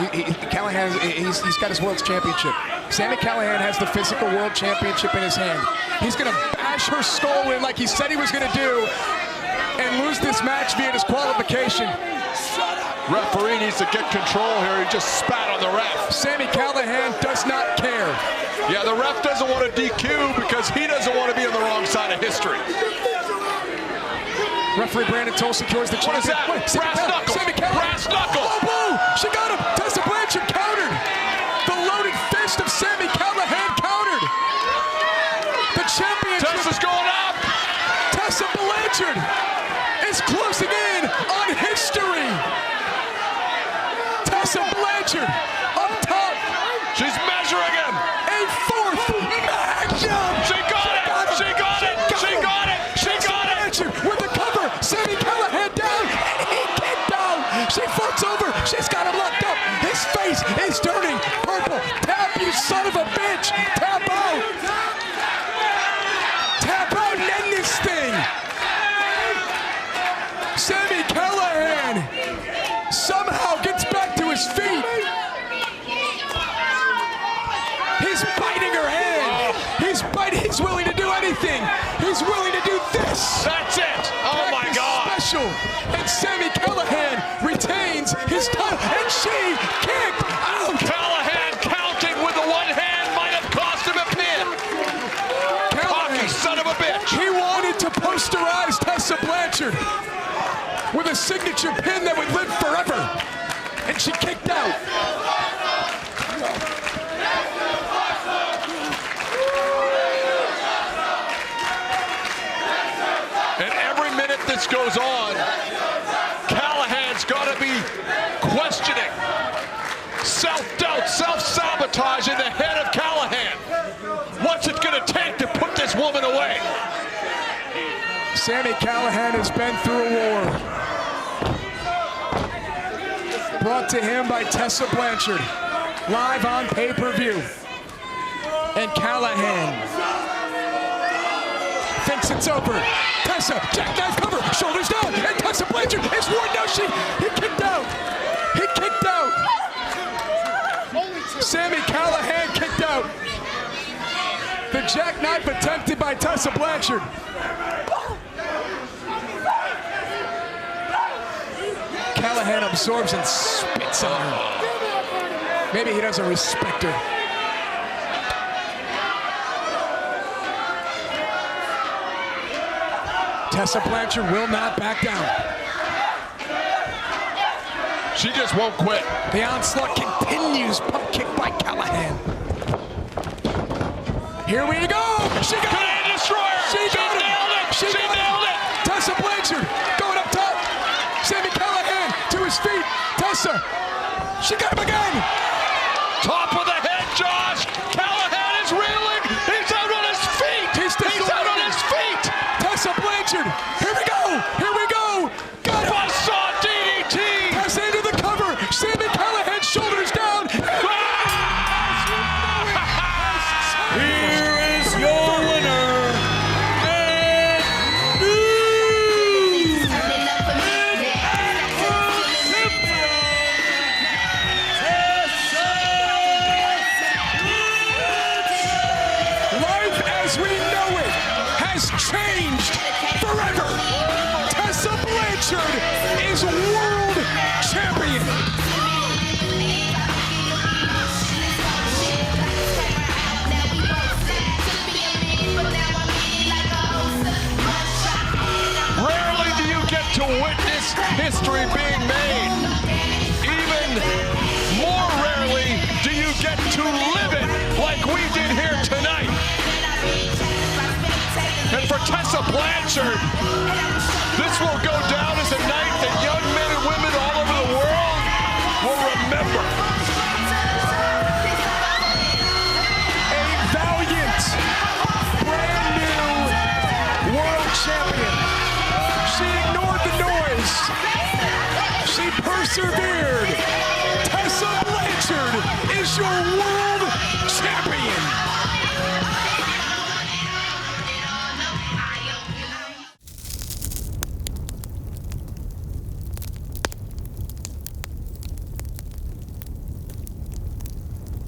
Callihan, he's got his World Championship. Sami Callihan has the physical World Championship in his hand. He's going to bash her skull in like he said he was going to do and lose this match via disqualification. Referee needs to get control here. He just spat on the ref. Sami Callihan does not care. Yeah, the ref doesn't want to DQ because he doesn't want to be on the wrong side of history. Referee Brandon Toll secures the What is champion. that? Brass knuckle. Brass knuckle. Oh, boom! She got him. Tessa Blanchard countered. The loaded fist of Sami Callihan countered. The championship. Tessa's going up. Tessa Blanchard is closing in on history. Tessa Blanchard up top. She's measuring him. A fourth magnum. She got it. She got it. She got it. She got it. Blanchard with the cover. Sami Callihan down. He kicked down. She flips over. She's got him locked up. His face is turning purple. Tap, you son of a bitch. Tap out. Tap out and end this thing. Sami Callihan somehow gets back to his feet. He's biting her hand. He's biting. He's willing to do anything. He's willing to do this. That's it. Oh my God. Special. And Sami Callihan retains his title. And she kicked out. Callihan counting with the one hand might have cost him a pin. Cocky son of a bitch. He wanted to posterize Tessa Blanchard with a signature pin that would live forever. And she kicked out. And every minute this goes on, Callahan's got to be questioning. Self-doubt, self-sabotage in the head of Callihan. What's it going to take to put this woman away? Sami Callihan has been through a war. Brought to him by Tessa Blanchard, live on pay-per-view. And Callihan thinks it's over. Tessa, jackknife cover, shoulders down, and Tessa Blanchard is worn down. He kicked out. He kicked out. Sami Callihan kicked out. The jackknife attempted by Tessa Blanchard. Callihan absorbs and spits on her. Maybe he doesn't respect her. Tessa Blanchard will not back down. She just won't quit. The onslaught continues. Pump kick by Callihan. Here we go. She got it. Destroyer. She nailed it. She nailed it. Tessa Blanchard going up top. Sami Callihan to his feet. Tessa. She got him again. Top of the head, Josh. Callihan is reeling. He's out on his feet. He's out on his feet. Tessa Blanchard. Here we go. Here we go. Got it. Buzzsaw DDT. Tessa into the cover. Sami Callihan shoulders down. Here is your winner, and Life as we know it has changed forever. Tessa Blanchard is world champion. Rarely do you get to witness history being made. Even more rarely do you get to live it like we did here tonight. And for Tessa Blanchard, this will go down as a night that young men and women all over the world will remember. A valiant, brand new world champion. She ignored the noise. She persevered. Tessa Blanchard is your world